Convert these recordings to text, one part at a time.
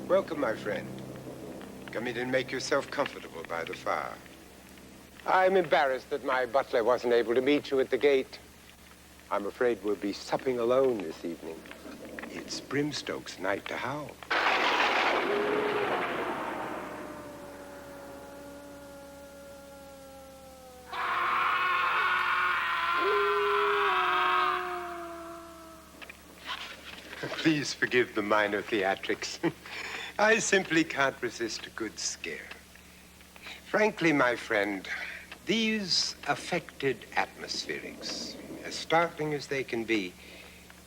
Welcome, my friend. Come in and make yourself comfortable by the fire. I'm embarrassed that my butler wasn't able to meet you at the gate. I'm afraid we'll be supping alone this evening. It's Brimstoke's night to howl. Please forgive the minor theatrics. I simply can't resist a good scare. Frankly, my friend, these affected atmospherics, as startling as they can be,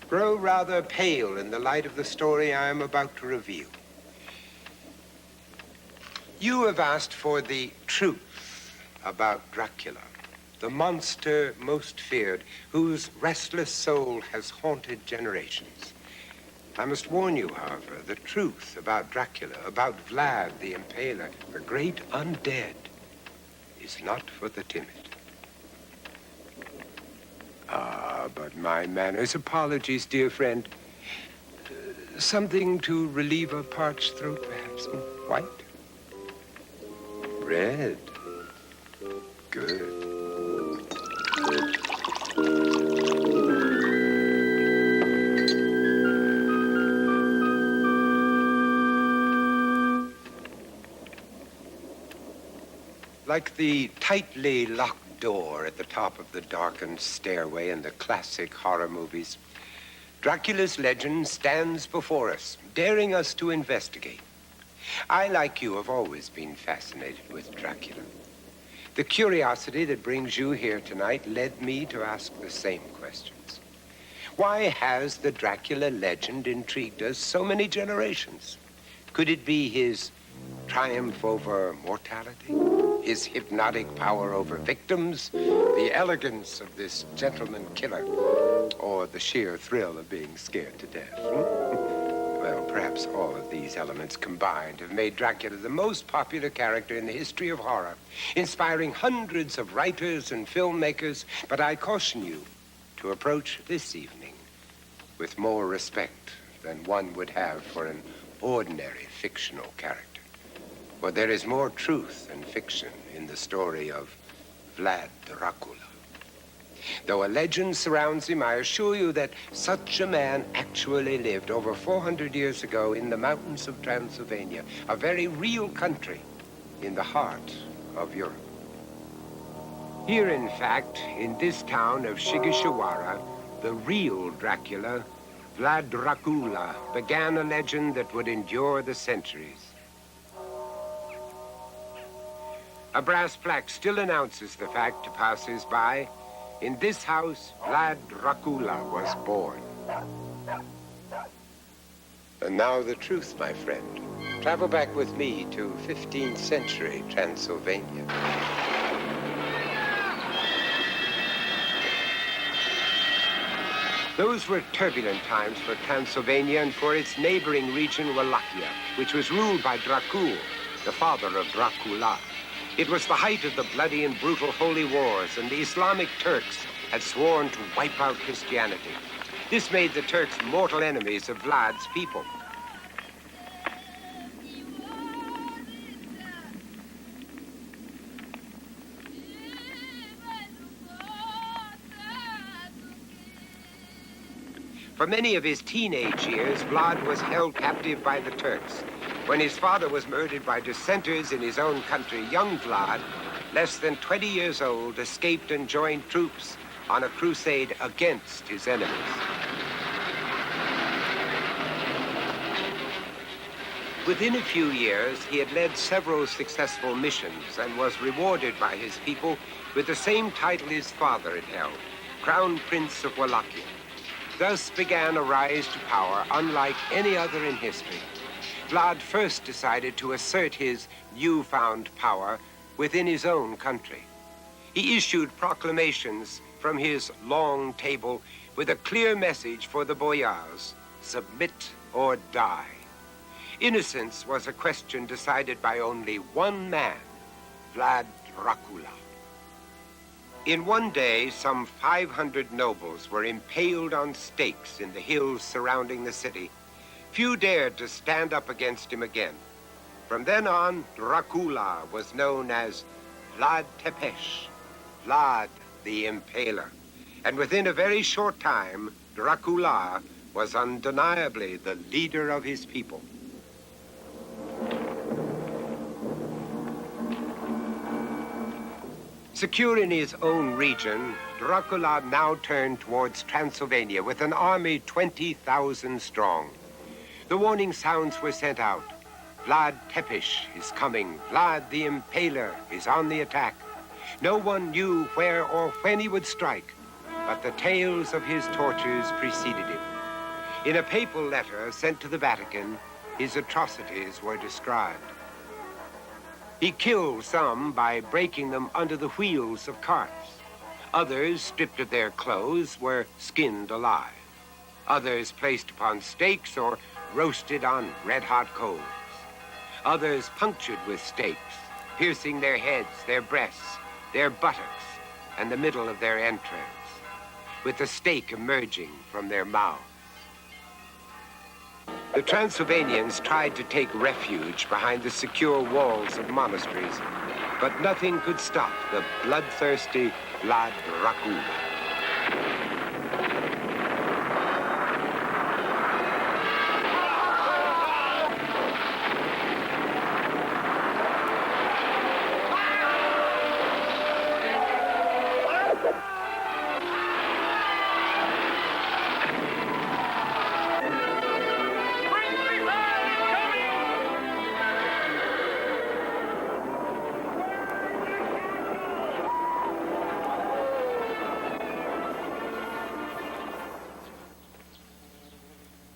grow rather pale in the light of the story I am about to reveal. You have asked for the truth about Dracula, the monster most feared, whose restless soul has haunted generations. I must warn you, however, the truth about Dracula, about Vlad the Impaler, the great undead, is not for the timid. But my manners. Apologies, dear friend. Something to relieve a parched throat, perhaps. White? Red? Good. Like the tightly locked door at the top of the darkened stairway in the classic horror movies, Dracula's legend stands before us, daring us to investigate. I, like you, have always been fascinated with Dracula. The curiosity that brings you here tonight led me to ask the same questions. Why has the Dracula legend intrigued us so many generations? Could it be his triumph over mortality? His hypnotic power over victims, the elegance of this gentleman killer, or the sheer thrill of being scared to death? Well, perhaps all of these elements combined have made Dracula the most popular character in the history of horror, inspiring hundreds of writers and filmmakers. But I caution you to approach this evening with more respect than one would have for an ordinary fictional character. For there is more truth than fiction in the story of Vlad Dracula. Though a legend surrounds him, I assure you that such a man actually lived over 400 years ago in the mountains of Transylvania, a very real country in the heart of Europe. Here, in fact, in this town of Shigashiwara, the real Dracula, Vlad Dracula, began a legend that would endure the centuries. A brass plaque still announces the fact to passers-by. In this house, Vlad Dracula was born. And now the truth, my friend. Travel back with me to 15th century Transylvania. Those were turbulent times for Transylvania and for its neighboring region, Wallachia, which was ruled by Dracul, the father of Dracula. It was the height of the bloody and brutal holy wars, and the Islamic Turks had sworn to wipe out Christianity. This made the Turks mortal enemies of Vlad's people. For many of his teenage years, Vlad was held captive by the Turks. When his father was murdered by dissenters in his own country, young Vlad, less than 20 years old, escaped and joined troops on a crusade against his enemies. Within a few years, he had led several successful missions and was rewarded by his people with the same title his father had held, Crown Prince of Wallachia. Thus began a rise to power unlike any other in history. Vlad first decided to assert his newfound power within his own country. He issued proclamations from his long table with a clear message for the boyars: submit or die. Innocence was a question decided by only one man, Vlad Dracula. In one day, some 500 nobles were impaled on stakes in the hills surrounding the city. Few dared to stand up against him again. From then on, Dracula was known as Vlad Tepes, Vlad the Impaler. And within a very short time, Dracula was undeniably the leader of his people. Secure in his own region, Dracula now turned towards Transylvania with an army 20,000 strong. The warning sounds were sent out. Vlad Tepes is coming. Vlad the Impaler is on the attack. No one knew where or when he would strike, but the tales of his tortures preceded him. In a papal letter sent to the Vatican, his atrocities were described. He killed some by breaking them under the wheels of carts. Others, stripped of their clothes, were skinned alive. Others placed upon stakes or roasted on red-hot coals. Others punctured with stakes, piercing their heads, their breasts, their buttocks, and the middle of their entrails, with the stake emerging from their mouths. The Transylvanians tried to take refuge behind the secure walls of monasteries, but nothing could stop the bloodthirsty Vlad Dracula.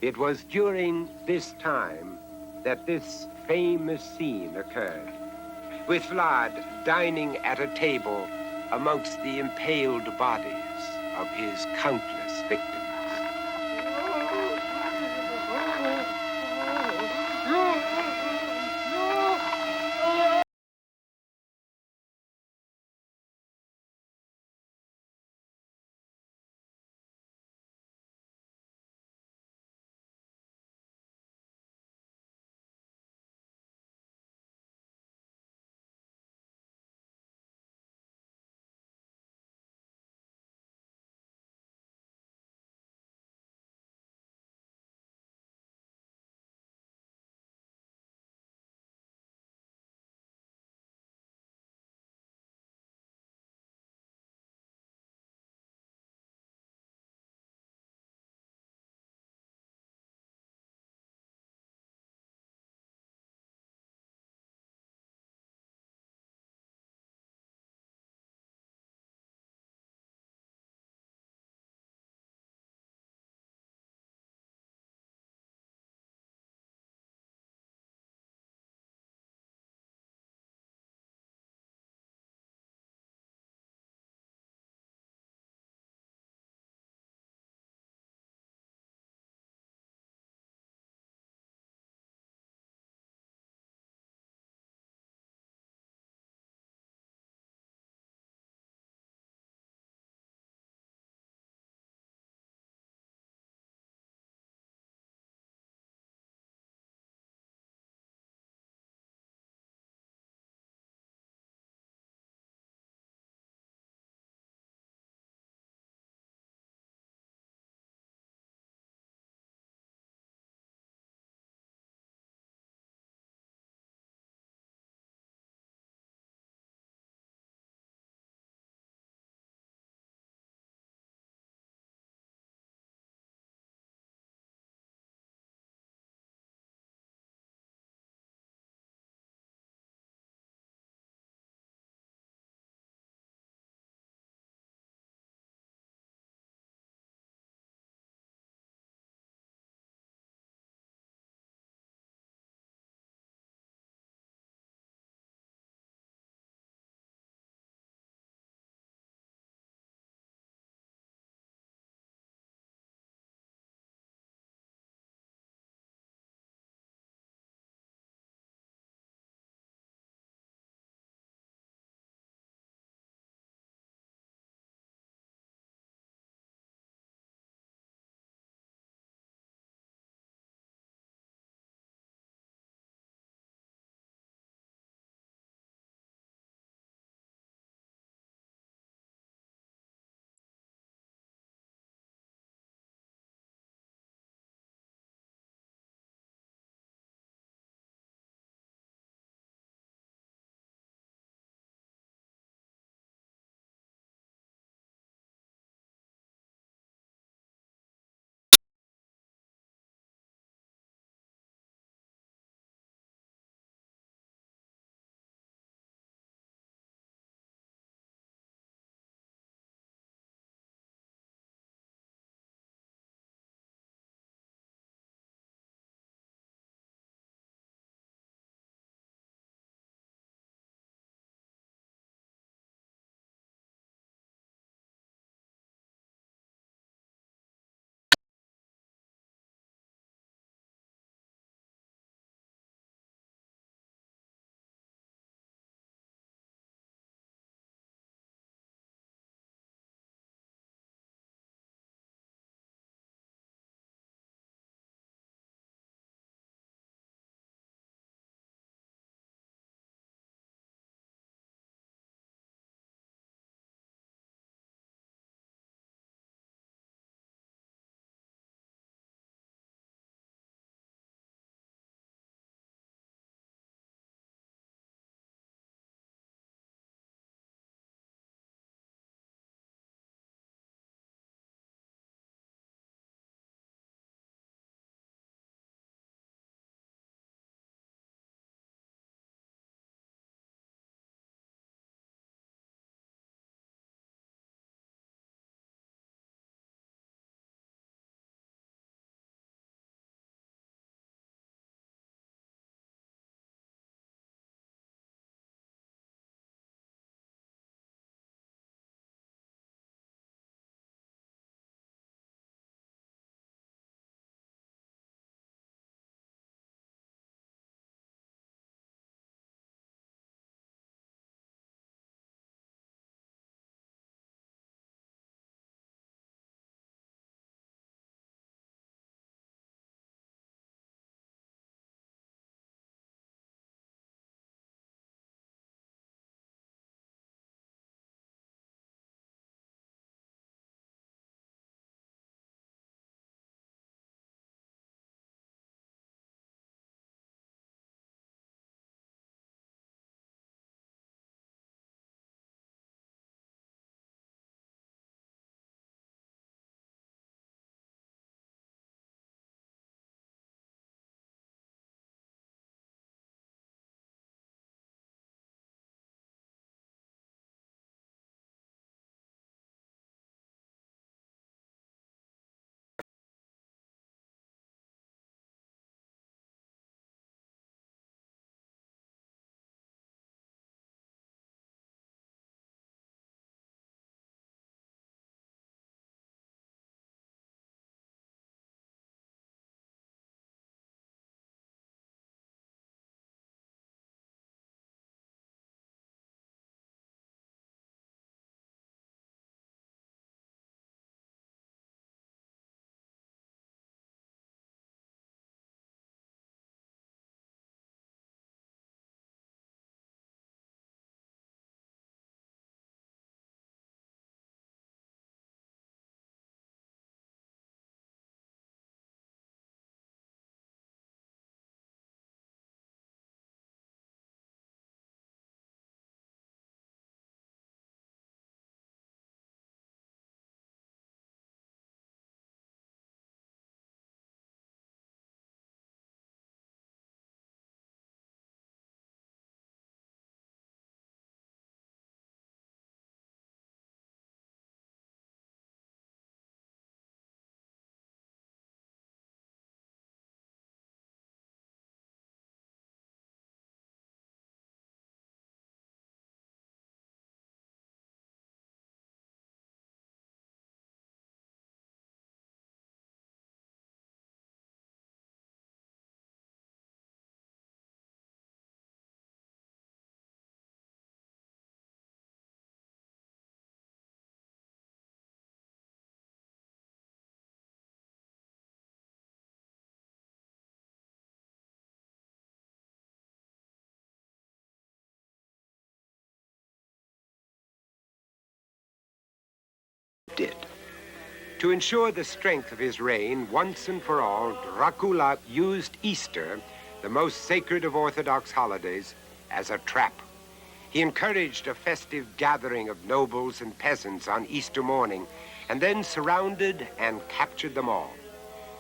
It was during this time that this famous scene occurred, with Vlad dining at a table amongst the impaled bodies of his countless victims. did. To ensure the strength of his reign, once and for all, Dracula used Easter, the most sacred of Orthodox holidays, as a trap. He encouraged a festive gathering of nobles and peasants on Easter morning, and then surrounded and captured them all.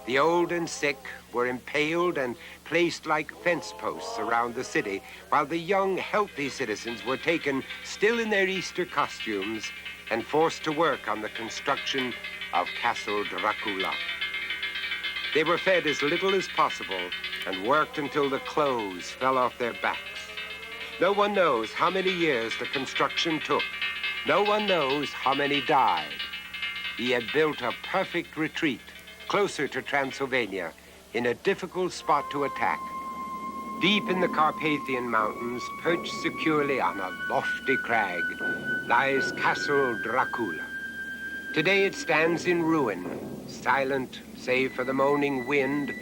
The old and sick were impaled and placed like fence posts around the city, while the young, healthy citizens were taken, still in their Easter costumes, and forced to work on the construction of Castle Dracula. They were fed as little as possible and worked until the clothes fell off their backs. No one knows how many years the construction took. No one knows how many died. He had built a perfect retreat closer to Transylvania, in a difficult spot to attack. Deep in the Carpathian Mountains, perched securely on a lofty crag, lies Castle Dracula. Today it stands in ruin, silent save for the moaning wind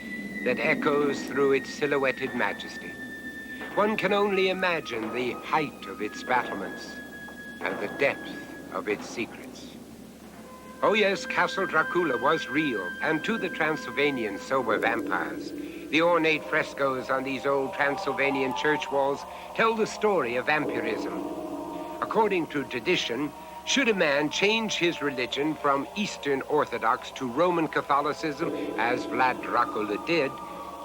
that echoes through its silhouetted majesty. One can only imagine the height of its battlements and the depth of its secrets. Oh yes, Castle Dracula was real, and to the Transylvanians, so were vampires. The ornate frescoes on these old Transylvanian church walls tell the story of vampirism. According to tradition, should a man change his religion from Eastern Orthodox to Roman Catholicism, as Vlad Dracula did,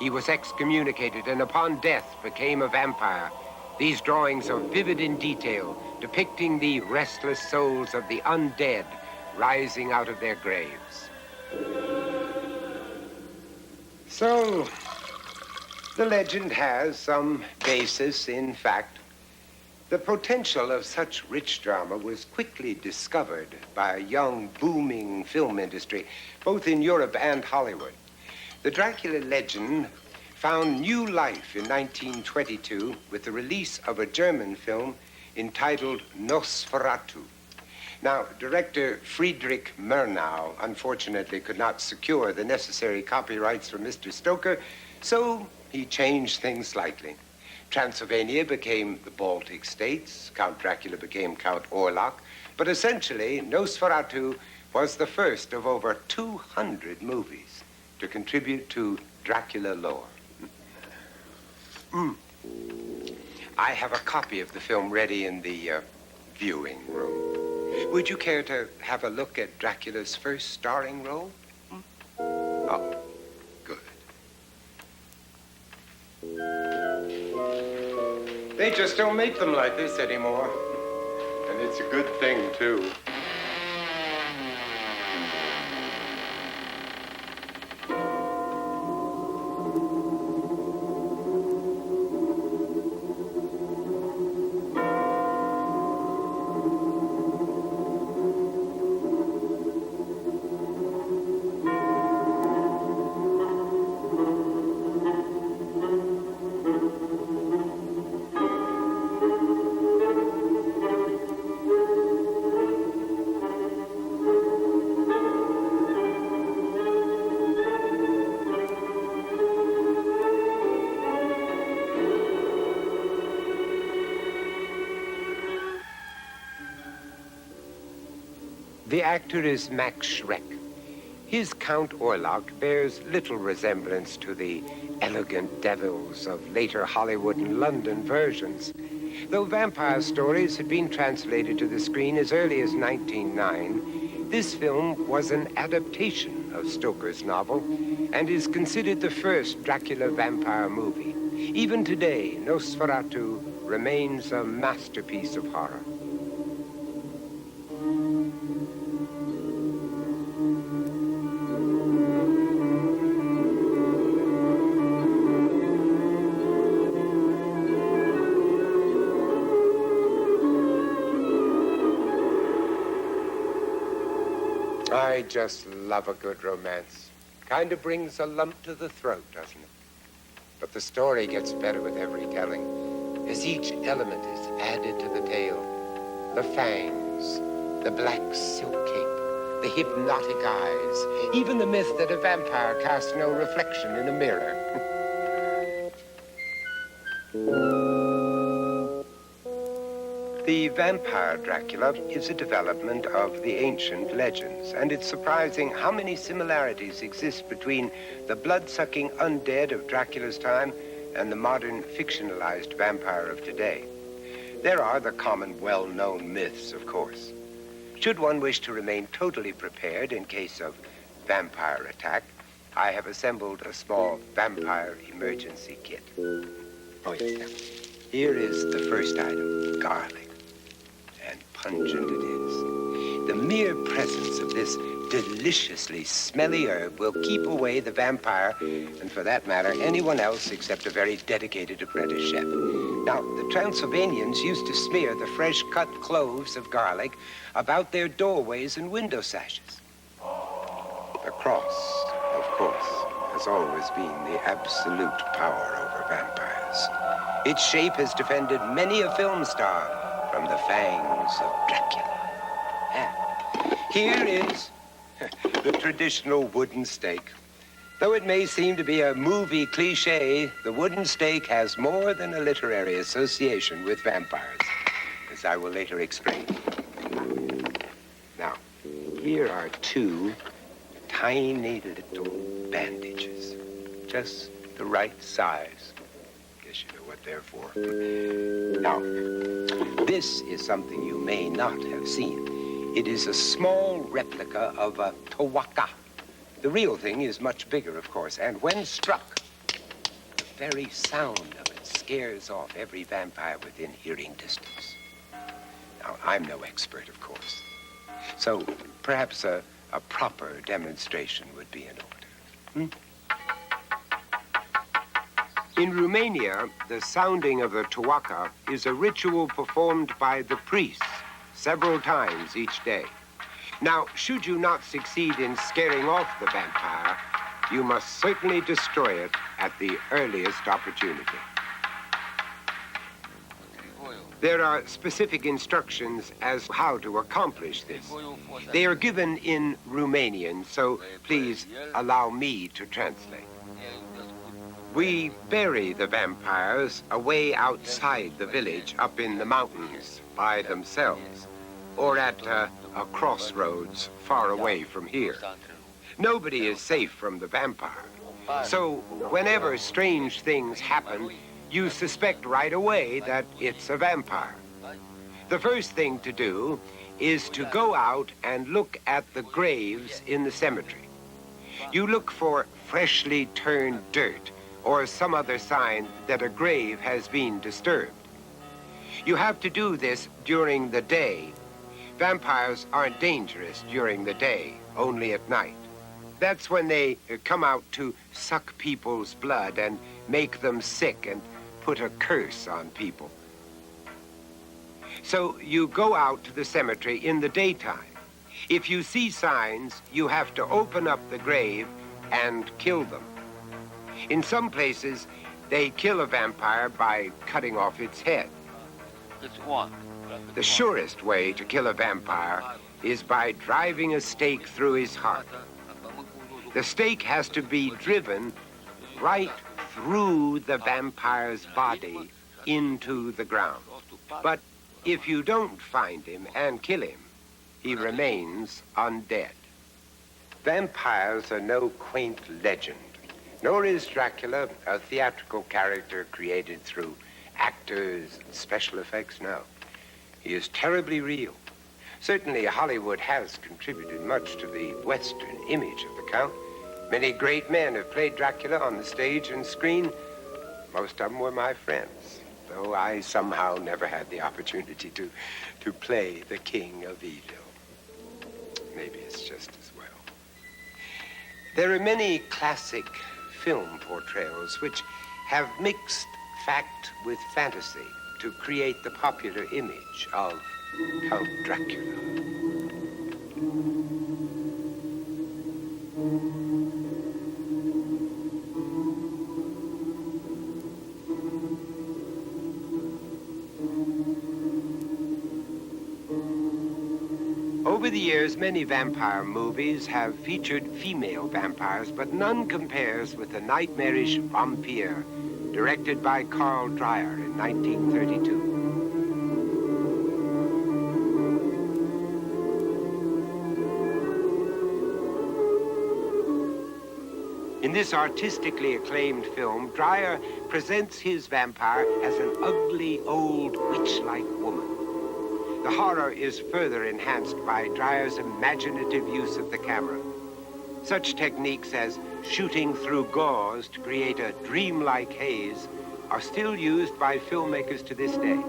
he was excommunicated and upon death became a vampire. These drawings are vivid in detail, depicting the restless souls of the undead rising out of their graves. So, the legend has some basis in fact. The potential of such rich drama was quickly discovered by a young, booming film industry, both in Europe and Hollywood. The Dracula legend found new life in 1922 with the release of a German film entitled Nosferatu. Now, director Friedrich Murnau unfortunately could not secure the necessary copyrights from Mr. Stoker, so he changed things slightly. Transylvania became the Baltic states, Count Dracula became Count Orlok, but essentially Nosferatu was the first of over 200 movies to contribute to Dracula lore. I have a copy of the film ready in the viewing room. Would you care to have a look at Dracula's first starring role? Oh, good. They just don't make them like this anymore. And it's a good thing, too. The actor is Max Schreck. His Count Orlok bears little resemblance to the elegant devils of later Hollywood and London versions. Though vampire stories had been translated to the screen as early as 1909, this film was an adaptation of Stoker's novel and is considered the first Dracula vampire movie. Even today, Nosferatu remains a masterpiece of horror. I just love a good romance. Kind of brings a lump to the throat, doesn't it? But the story gets better with every telling, as each element is added to the tale. The fangs, the black silk cape, the hypnotic eyes, even the myth that a vampire casts no reflection in a mirror. The vampire Dracula is a development of the ancient legends, and it's surprising how many similarities exist between the blood-sucking undead of Dracula's time and the modern fictionalized vampire of today. There are the common, well-known myths, of course. Should one wish to remain totally prepared in case of vampire attack, I have assembled a small vampire emergency kit. Oh, yeah. Here is the first item, garlic. And pungent it is. The mere presence of this deliciously smelly herb will keep away the vampire, and for that matter, anyone else except a very dedicated apprentice chef. Now, the Transylvanians used to smear the fresh-cut cloves of garlic about their doorways and window sashes. The cross, of course, has always been the absolute power over vampires. Its shape has defended many a film star from the fangs of Dracula. And here is the traditional wooden stake. Though it may seem to be a movie cliche, the wooden stake has more than a literary association with vampires, as I will later explain. Now, here are two tiny little bandages, just the right size. Guess you know what they're for. Now, this is something you may not have seen. It is a small replica of a tawaka. The real thing is much bigger, of course, and when struck, the very sound of it scares off every vampire within hearing distance. Now, I'm no expert, of course, so perhaps a proper demonstration would be in order. In Romania, the sounding of the tawaka is a ritual performed by the priests several times each day. Now, should you not succeed in scaring off the vampire, you must certainly destroy it at the earliest opportunity. There are specific instructions as how to accomplish this. They are given in Romanian, so please allow me to translate. We bury the vampires away outside the village, up in the mountains, by themselves, or at a crossroads far away from here. Nobody is safe from the vampire. So whenever strange things happen, you suspect right away that it's a vampire. The first thing to do is to go out and look at the graves in the cemetery. You look for freshly turned dirt or some other sign that a grave has been disturbed. You have to do this during the day. Vampires aren't dangerous during the day, only at night. That's when they come out to suck people's blood and make them sick and put a curse on people. So you go out to the cemetery in the daytime. If you see signs, you have to open up the grave and kill them. In some places, they kill a vampire by cutting off its head. The surest way to kill a vampire is by driving a stake through his heart. The stake has to be driven right through the vampire's body into the ground. But if you don't find him and kill him, he remains undead. Vampires are no quaint legend, nor is Dracula a theatrical character created through actors and special effects. No, he is terribly real. Certainly, Hollywood has contributed much to the Western image of the Count. Many great men have played Dracula on the stage and screen. Most of them were my friends, though I somehow never had the opportunity to play the King of Evil. Maybe it's just as well. There are many classic film portrayals which have mixed fact with fantasy to create the popular image of Count Dracula. Over the years, many vampire movies have featured female vampires, but none compares with the nightmarish Vampire, directed by Carl Dreyer in 1932. In this artistically acclaimed film, Dreyer presents his vampire as an ugly, old, witch-like woman. The horror is further enhanced by Dreyer's imaginative use of the camera. Such techniques as shooting through gauze to create a dreamlike haze are still used by filmmakers to this day.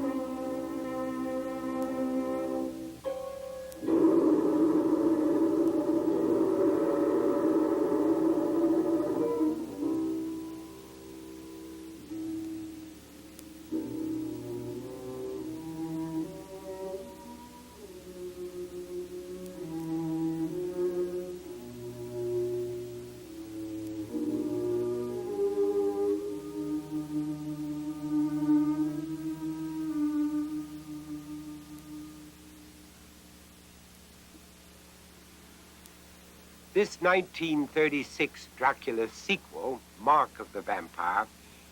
This 1936 Dracula sequel, Mark of the Vampire,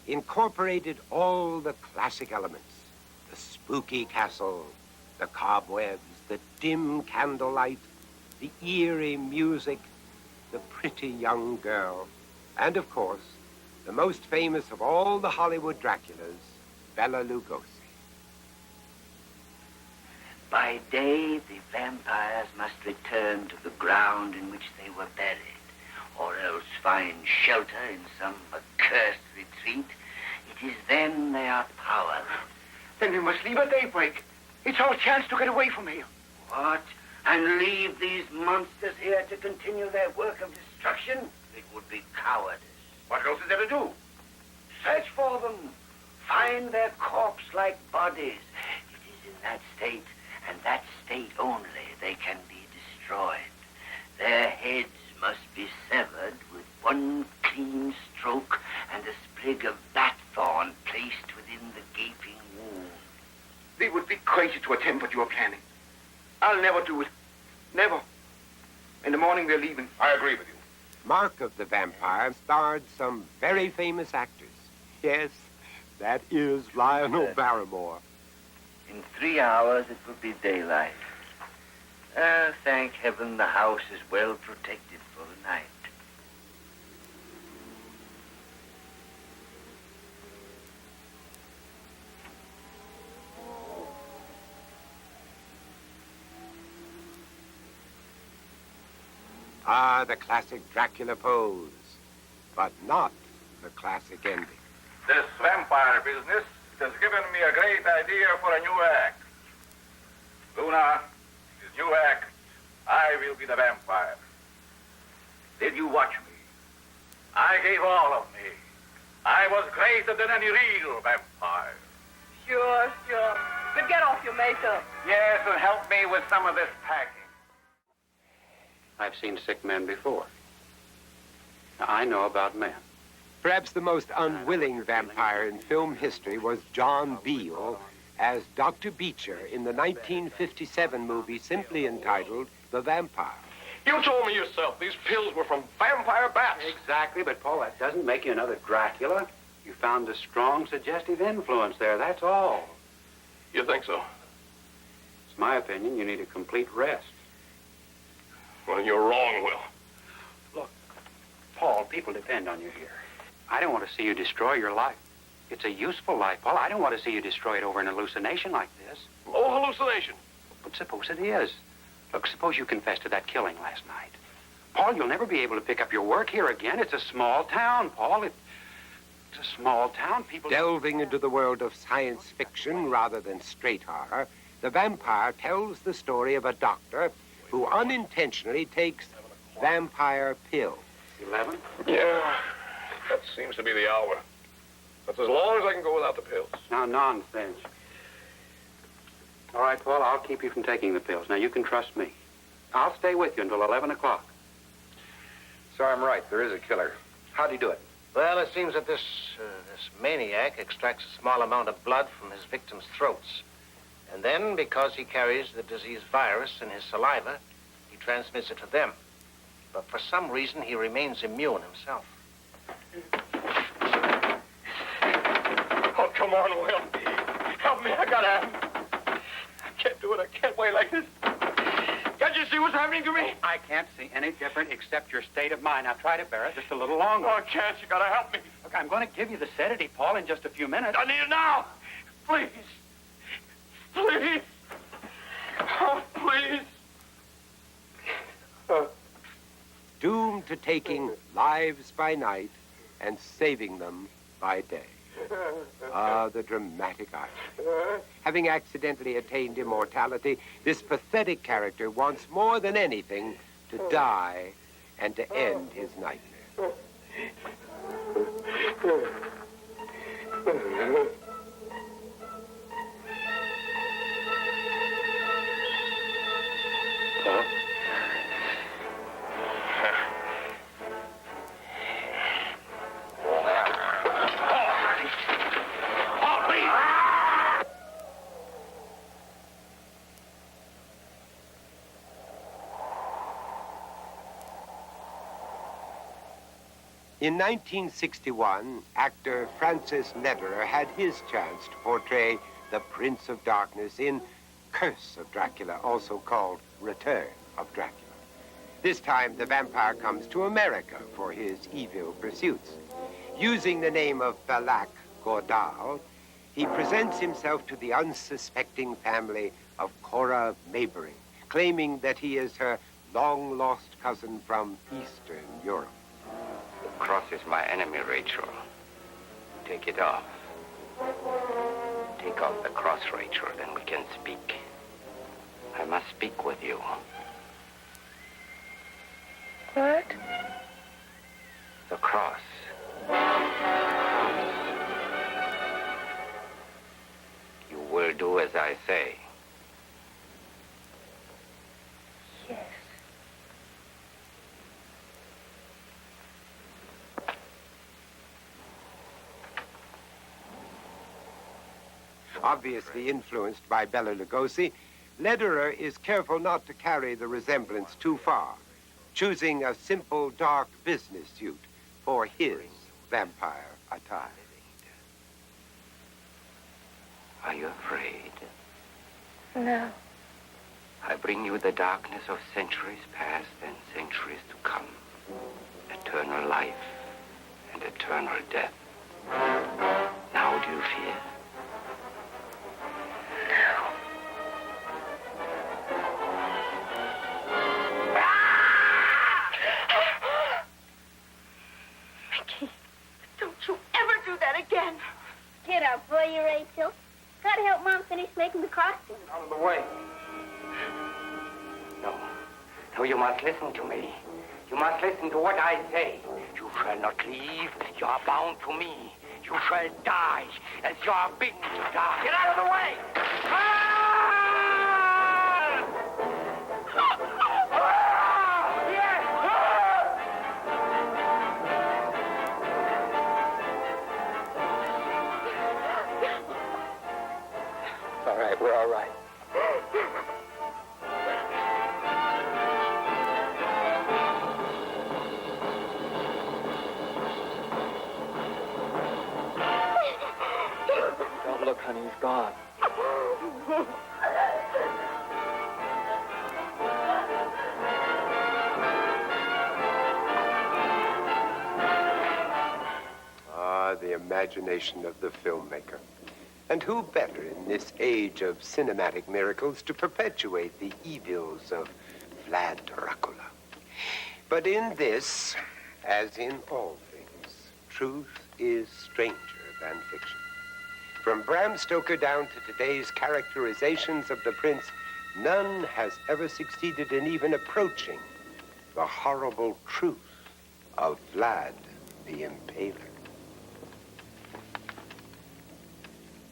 incorporated all the classic elements. The spooky castle, the cobwebs, the dim candlelight, the eerie music, the pretty young girl, and of course, the most famous of all the Hollywood Draculas, Bela Lugosi. By day, the vampires must return to the ground in which they were buried, or else find shelter in some accursed retreat. It is then they are powerless. Then we must leave at daybreak. It's our chance to get away from here. What? And leave these monsters here to continue their work of destruction? It would be cowardice. What else is there to do? Search for them. Find their corpse-like bodies. It is in that state, and that state only, they can be destroyed. Their heads must be severed with one clean stroke and a sprig of bat thorn placed within the gaping wound. We would be crazy to attempt what you are planning. I'll never do it. Never. In the morning we're leaving. I agree with you. Mark of the Vampire starred some very famous actors. Yes, that is Lionel Barrymore. In 3 hours, it will be daylight. Thank heaven the house is well protected for the night. Ah, the classic Dracula pose, but not the classic ending. This vampire business has given me a great idea for a new act. Luna, this new act, I will be the vampire. Did you watch me? I gave all of me. I was greater than any real vampire. Sure. But get off your makeup. Yes, and help me with some of this packing. I've seen sick men before. Now, I know about men. Perhaps the most unwilling vampire in film history was John Beale as Dr. Beecher in the 1957 movie simply entitled The Vampire. You told me yourself these pills were from vampire bats. Exactly, but Paul, that doesn't make you another Dracula. You found a strong suggestive influence there, that's all. You think so? It's my opinion you need a complete rest. Well, you're wrong, Will. Look, Paul, people depend on you here. I don't want to see you destroy your life. It's a useful life, Paul. I don't want to see you destroy it over an hallucination like this. Oh, hallucination. But suppose it is. Look, suppose you confess to that killing last night. Paul, you'll never be able to pick up your work here again. It's a small town, Paul. It's a small town. People... Delving into the world of science fiction rather than straight horror, The Vampire tells the story of a doctor who unintentionally takes vampire pills. 11? Yeah, that seems to be the hour. That's as long as I can go without the pills. Now, nonsense. All right, Paul, I'll keep you from taking the pills. Now, you can trust me. I'll stay with you until 11 o'clock. So I'm right. There is a killer. How'd he do it? Well, it seems that this maniac extracts a small amount of blood from his victims' throats. And then, because he carries the disease virus in his saliva, he transmits it to them. But for some reason, he remains immune himself. Oh, come on, Will. Help me. I gotta have him. I can't do it. I can't wait like this. Get you see what's happening to me? I can't see any different except your state of mind. Now try to bear it just a little longer. Oh, I can't. You gotta help me. Look, I'm going to give you the sedative, Paul, in just a few minutes. I need it now. Please. Please. Oh, please. Doomed to taking lives by night and saving them by day. Ah, the dramatic art. Having accidentally attained immortality, this pathetic character wants more than anything to die and to end his nightmare. In 1961, actor Francis Lederer had his chance to portray the Prince of Darkness in Curse of Dracula, also called Return of Dracula. This time, the vampire comes to America for his evil pursuits. Using the name of Balak Godal, he presents himself to the unsuspecting family of Cora Maybury, claiming that he is her long-lost cousin from Eastern Europe. The cross is my enemy, Rachel. Take it off. Take off the cross, Rachel, then we can speak. I must speak with you. What? The cross. You will do as I say. Yes. Obviously influenced by Bela Lugosi, Lederer is careful not to carry the resemblance too far, choosing a simple, dark business suit for his vampire attire. Are you afraid? No. I bring you the darkness of centuries past and centuries to come. Eternal life and eternal death. Now do you fear? Get up, will you, Rachel? Gotta help Mom finish making the costume. Out of the way. No. No, you must listen to me. You must listen to what I say. You shall not leave. You are bound to me. You shall die as you are bidden to die. Get out of the way! All right, we're all right. Don't look, honey, he's gone. Ah, the imagination of the filmmaker. And who better in this age of cinematic miracles to perpetuate the evils of Vlad Dracula? But in this, as in all things, truth is stranger than fiction. From Bram Stoker down to today's characterizations of the prince, none has ever succeeded in even approaching the horrible truth of Vlad the Impaler.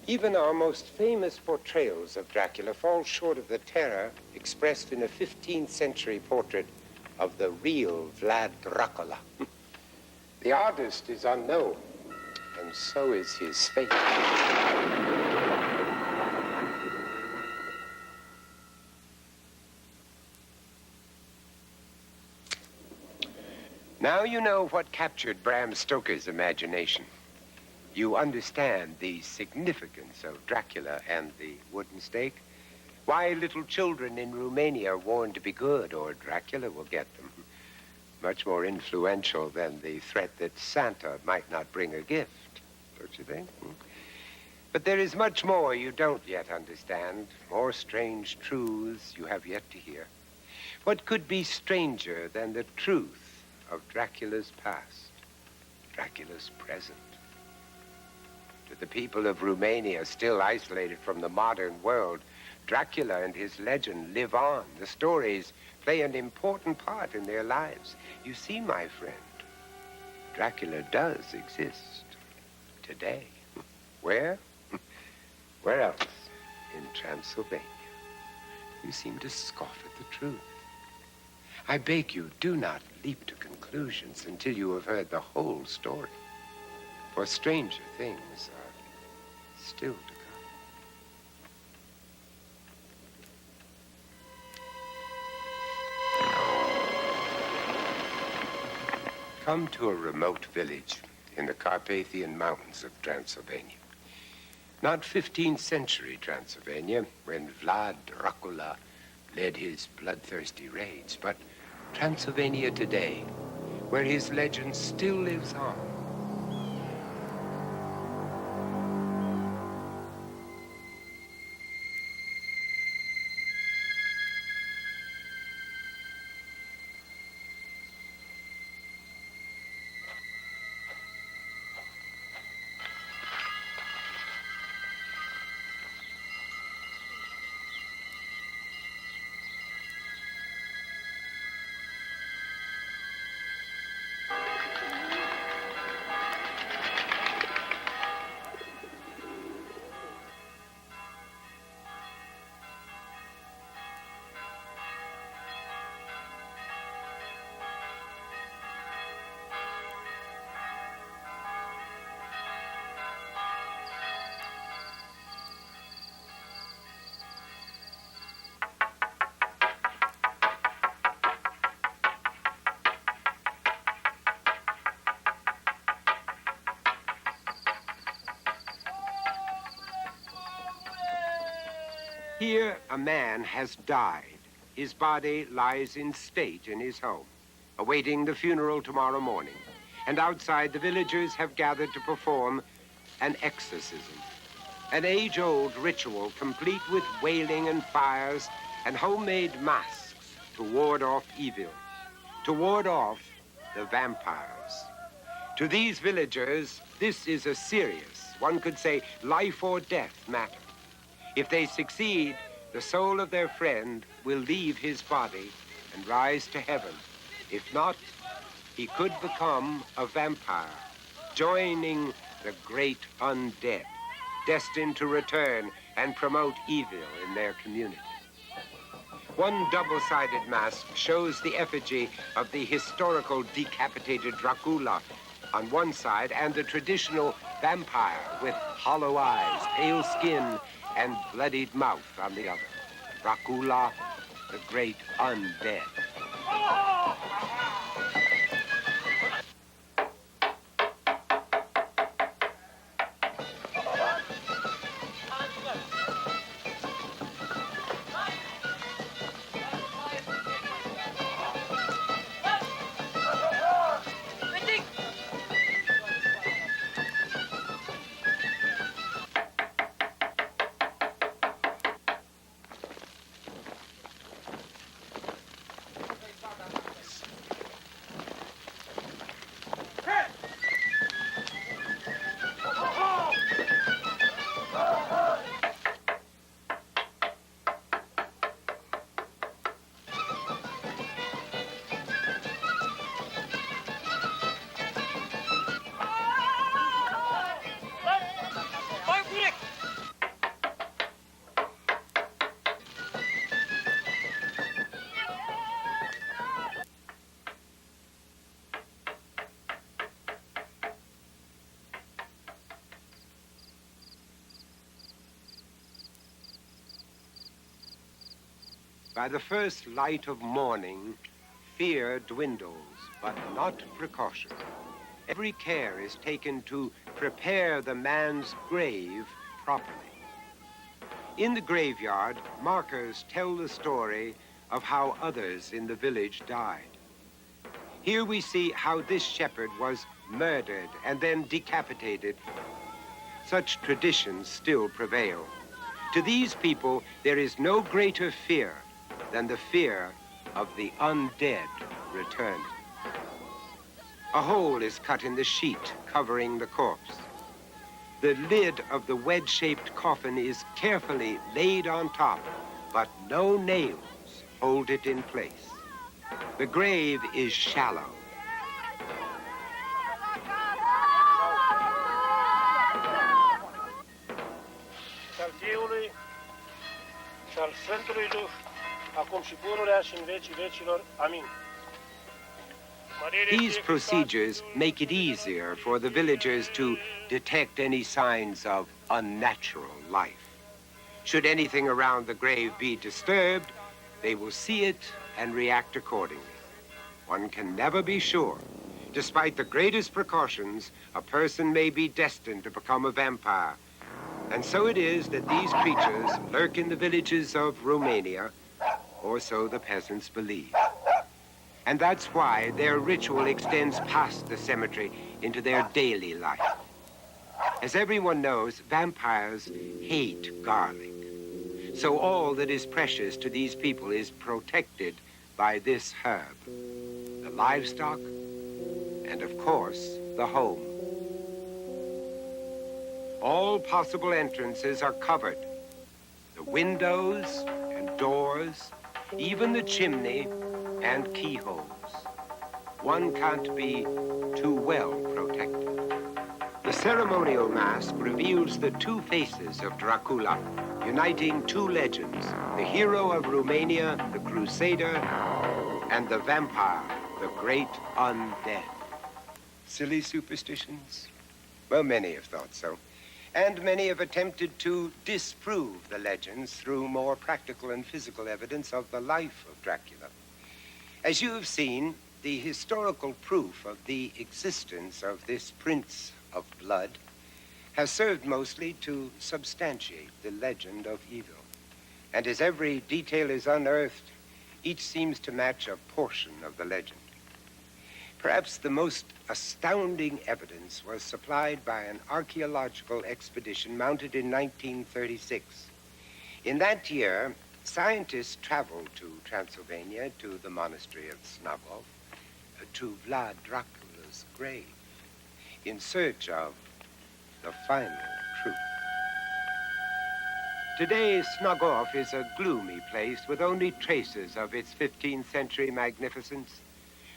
Even our most famous portrayals of Dracula fall short of the terror expressed in a 15th century portrait of the real Vlad Dracula. The artist is unknown, and so is his fate. Now you know what captured Bram Stoker's imagination. You understand the significance of Dracula and the wooden stake. Why little children in Romania are warned to be good, or Dracula will get them. Much more influential than the threat that Santa might not bring a gift, don't you think? But there is much more you don't yet understand, more strange truths you have yet to hear. What could be stranger than the truth of Dracula's past, Dracula's present? To the people of Romania, still isolated from the modern world, Dracula and his legend live on. The stories play an important part in their lives. You see, my friend, Dracula does exist today. Where? Where else? In Transylvania. You seem to scoff at the truth. I beg you, do not leap to conclusions until you have heard the whole story. For stranger things are still to come. Come to a remote village in the Carpathian Mountains of Transylvania. Not 15th century Transylvania, when Vlad Dracula led his bloodthirsty raids, but Transylvania today, where his legend still lives on. Here, a man has died. His body lies in state in his home, awaiting the funeral tomorrow morning. And outside, the villagers have gathered to perform an exorcism, an age-old ritual complete with wailing and fires and homemade masks to ward off evil, to ward off the vampires. To these villagers, this is a serious, one could say, life or death matter. If they succeed, the soul of their friend will leave his body and rise to heaven. If not, he could become a vampire, joining the great undead, destined to return and promote evil in their community. One double-sided mask shows the effigy of the historical decapitated Dracula on one side and the traditional vampire with hollow eyes, pale skin, and bloodied mouth on the other. Dracula, the great undead. By the first light of morning, fear dwindles, but not precaution. Every care is taken to prepare the man's grave properly. In the graveyard, markers tell the story of how others in the village died. Here we see how this shepherd was murdered and then decapitated. Such traditions still prevail. To these people, there is no greater fear than the fear of the undead returning. A hole is cut in the sheet covering the corpse. The lid of the wedge-shaped coffin is carefully laid on top, but no nails hold it in place. The grave is shallow. Și al Fiului, și al Sfântului Duh, acum și pururea și în vecii vecilor. Amin. These procedures make it easier for the villagers to detect any signs of unnatural life. Should anything around the grave be disturbed, they will see it and react accordingly. One can never be sure. Despite the greatest precautions, a person may be destined to become a vampire. And so it is that these creatures lurk in the villages of Romania, or so the peasants believe. And that's why their ritual extends past the cemetery into their daily life. As everyone knows, vampires hate garlic. So all that is precious to these people is protected by this herb. The livestock, and of course, the home. All possible entrances are covered. The windows and doors, even the chimney and keyholes. One can't be too well protected. The ceremonial mask reveals the two faces of Dracula, uniting two legends, the hero of Romania, the crusader, and the vampire, the great undead. Silly superstitions? Well, many have thought so. And many have attempted to disprove the legends through more practical and physical evidence of the life of Dracula. As you have seen, the historical proof of the existence of this prince of blood has served mostly to substantiate the legend of evil. And as every detail is unearthed, each seems to match a portion of the legend. Perhaps the most astounding evidence was supplied by an archaeological expedition mounted in 1936. In that year, scientists traveled to Transylvania, to the monastery of Snagov, to Vlad Dracula's grave, in search of the final truth. Today, Snagov is a gloomy place with only traces of its 15th century magnificence.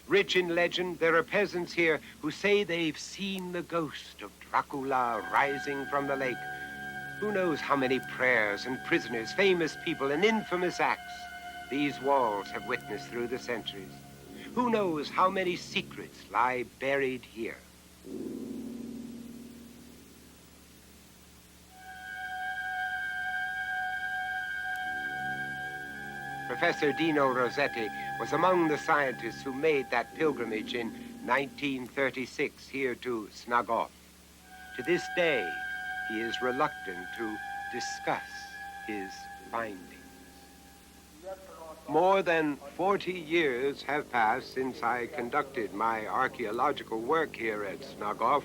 Rich in legend, there are peasants here who say they've seen the ghost of Dracula rising from the lake. Who knows how many prayers and prisoners, famous people, and infamous acts these walls have witnessed through the centuries? Who knows how many secrets lie buried here? Professor Dino Rossetti was among the scientists who made that pilgrimage in 1936 here to Snagov. To this day, he is reluctant to discuss his findings. More than 40 years have passed since I conducted my archaeological work here at Snagov.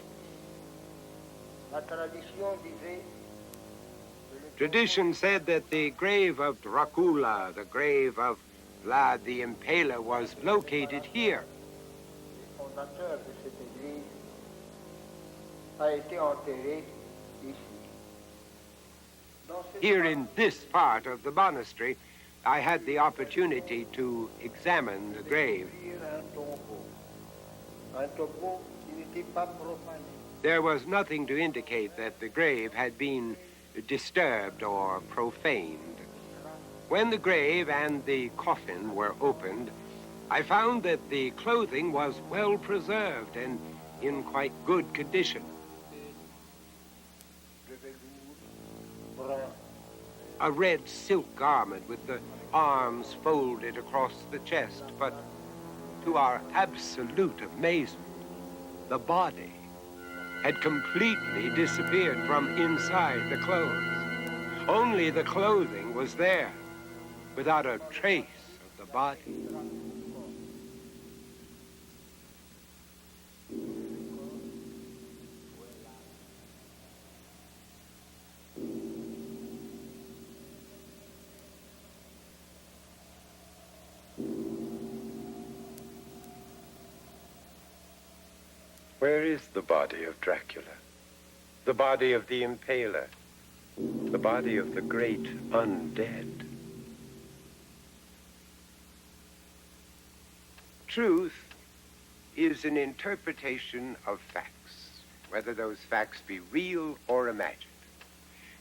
Tradition said that the grave of Dracula, the grave of Vlad the Impaler, was located here. Here in this part of the monastery, I had the opportunity to examine the grave. There was nothing to indicate that the grave had been disturbed or profaned. When the grave and the coffin were opened, I found that the clothing was well preserved and in quite good condition. A red silk garment with the arms folded across the chest, but to our absolute amazement, the body had completely disappeared from inside the clothes. Only the clothing was there, without a trace of the body. Where is the body of Dracula? The body of the Impaler? The body of the great undead? Truth is an interpretation of facts, whether those facts be real or imagined.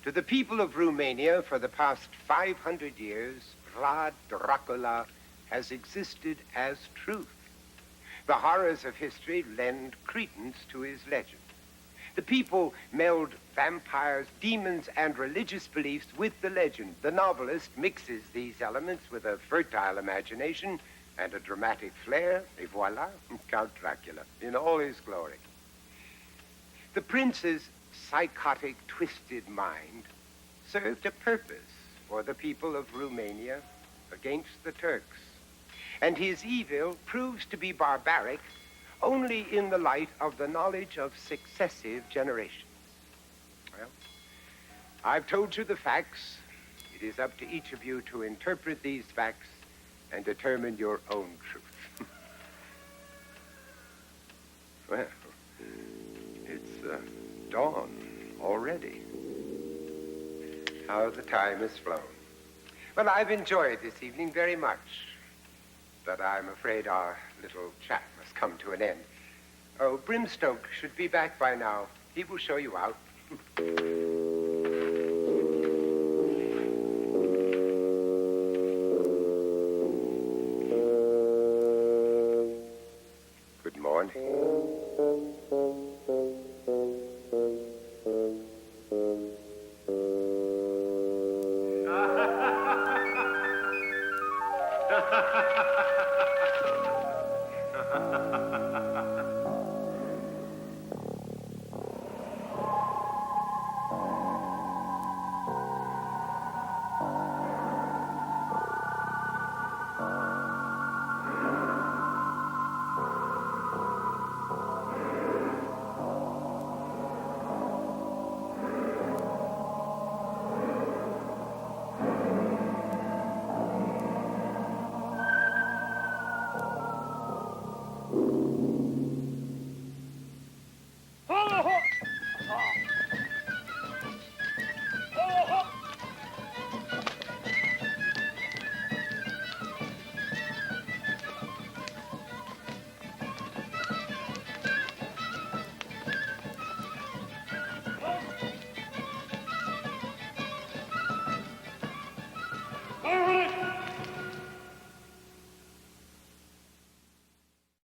To the people of Romania, for the past 500 years, Vlad Dracula has existed as truth. The horrors of history lend credence to his legend. The people meld vampires, demons, and religious beliefs with the legend. The novelist mixes these elements with a fertile imagination and a dramatic flair, et voila, Count Dracula in all his glory. The prince's psychotic, twisted mind served a purpose for the people of Romania against the Turks. And his evil proves to be barbaric only in the light of the knowledge of successive generations. Well, I've told you the facts. It is up to each of you to interpret these facts and determine your own truth. Well, it's dawn already. How the time has flown. Well, I've enjoyed this evening very much. But I'm afraid our little chat must come to an end. Oh, Brimstoke should be back by now. He will show you out.